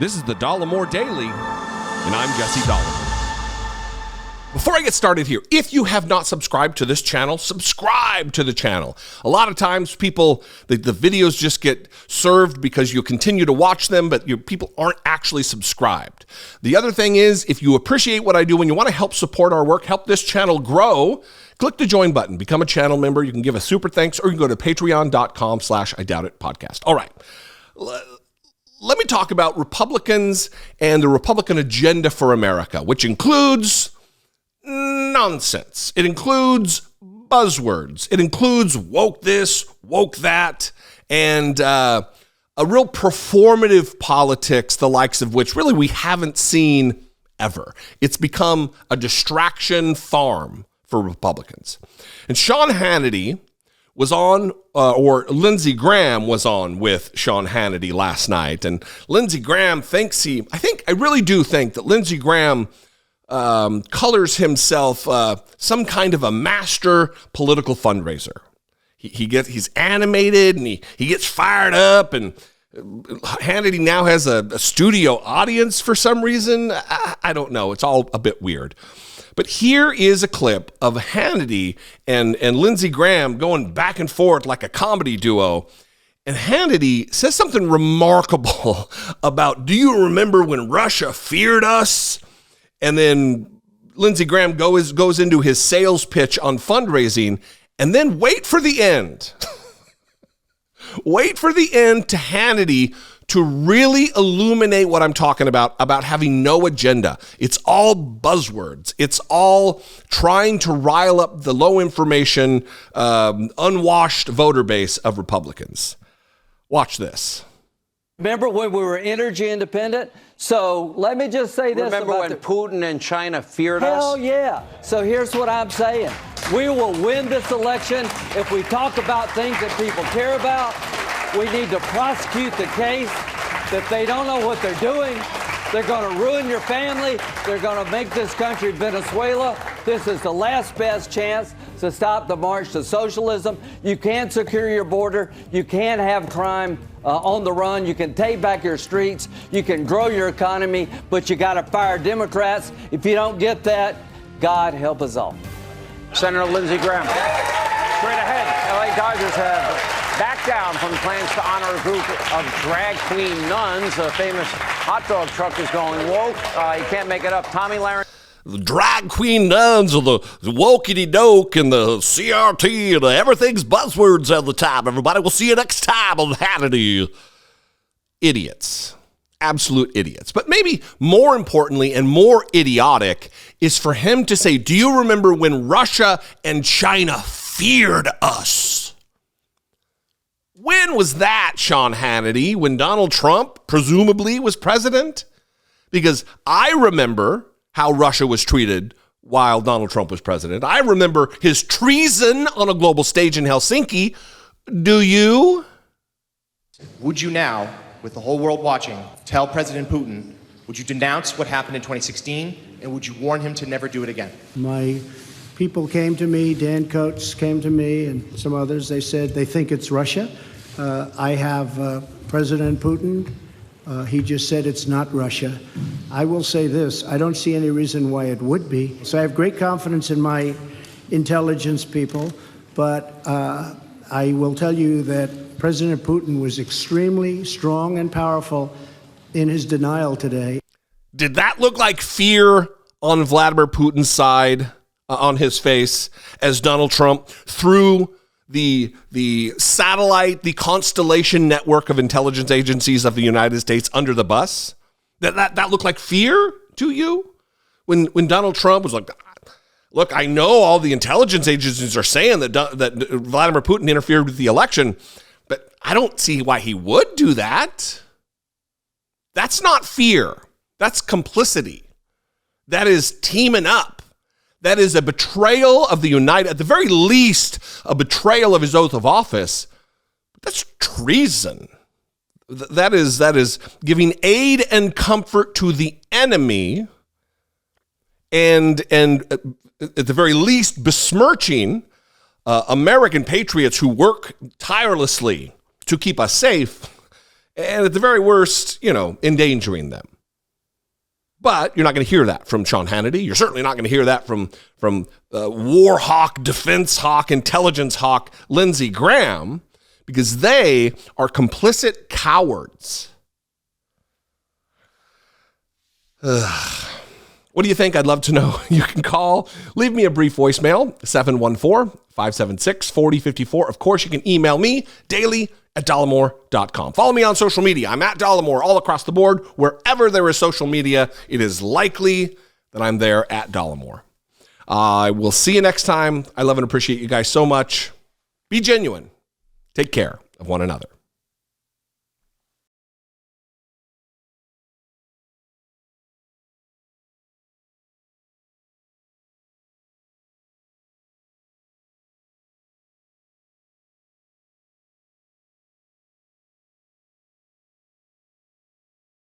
This is the Dollemore Daily, and I'm Jesse Dollemore. Before I get started here, if you have not subscribed to this channel, subscribe to the channel. A lot of times people, the videos just get served because you continue to watch them, but people aren't actually subscribed. The other thing is, if you appreciate what I do and you want to help support our work, help this channel grow, click the join button, become a channel member. You can give a super thanks, or you can go to patreon.com/IDoubtIt podcast. All right. Let me talk about Republicans and the Republican agenda for America, which includes nonsense. It includes buzzwords. It includes woke this, woke that, and a real performative politics, the likes of which really we haven't seen ever. It's become a distraction farm for Republicans. And Sean Hannity was on, or Lindsey Graham was on with Sean Hannity last night. And Lindsey Graham I really do think that Lindsey Graham colors himself some kind of a master political fundraiser. He's animated and he gets fired up, and Hannity now has a studio audience for some reason. I don't know. It's all a bit weird. But here is a clip of Hannity and Lindsey Graham going back and forth like a comedy duo. And Hannity says something remarkable about, do you remember when Russia feared us? And then Lindsey Graham goes into his sales pitch on fundraising, and then wait for the end. Wait for the end to Hannity to really illuminate what I'm talking about having no agenda. It's all buzzwords. It's all trying to rile up the low information, unwashed voter base of Republicans. Watch this. Remember when we were energy independent? So let me just say this. Remember when Putin and China feared us? Hell yeah. So here's what I'm saying. We will win this election if we talk about things that people care about. We need to prosecute the case that they don't know what they're doing. They're going to ruin your family. They're going to make this country Venezuela. This is the last best chance to stop the march to socialism. You can't secure your border. You can't have crime on the run. You can take back your streets. You can grow your economy, but you got to fire Democrats. If you don't get that, God help us all. Senator Lindsey Graham. Straight ahead, LA Dodgers have backed down from plans to honor a group of drag queen nuns. A famous hot dog truck is going woke. You can't make it up. Tommy Lahren. The drag queen nuns, or the wokey doke, and the CRT, and everything's buzzwords all the time. Everybody, we'll see you next time on Hannity. Idiots. Absolute idiots. But maybe more importantly and more idiotic is for him to say, do you remember when Russia and China feared us? When was that, Sean Hannity? When Donald Trump presumably was president? Because I remember how Russia was treated while Donald Trump was president. I remember his treason on a global stage in Helsinki. Do you? Would you now, with the whole world watching, tell President Putin, would you denounce what happened in 2016, and would you warn him to never do it again? My people came to me, Dan Coates came to me, and some others. They said they think it's Russia. I have President Putin. He just said it's not Russia. I will say this, I don't see any reason why it would be. So I have great confidence in my intelligence people, but I will tell you that President Putin was extremely strong and powerful in his denial today. Did that look like fear on Vladimir Putin's side, on his face, as Donald Trump threw the satellite, the constellation network of intelligence agencies of the United States under the bus? That looked like fear to you? When Donald Trump was like, look, I know all the intelligence agencies are saying that Vladimir Putin interfered with the election, but I don't see why he would do that. That's not fear. That's complicity. That is teaming up. That is a betrayal of the United, at the very least, a betrayal of his oath of office. That's treason. That is giving aid and comfort to the enemy, and at the very least besmirching American patriots who work tirelessly to keep us safe and at the very worst, endangering them. But you're not going to hear that from Sean Hannity. You're certainly not going to hear that from war hawk, defense hawk, intelligence hawk Lindsey Graham, because they are complicit cowards. What do you think? I'd love to know. You can call, leave me a brief voicemail, 714-576-4054. Of course, you can email me daily@dollemore.com. Follow me on social media. I'm at Dollemore all across the board. Wherever there is social media, it is likely that I'm there at Dollemore. I will see you next time. I love and appreciate you guys so much. Be genuine. Take care of one another.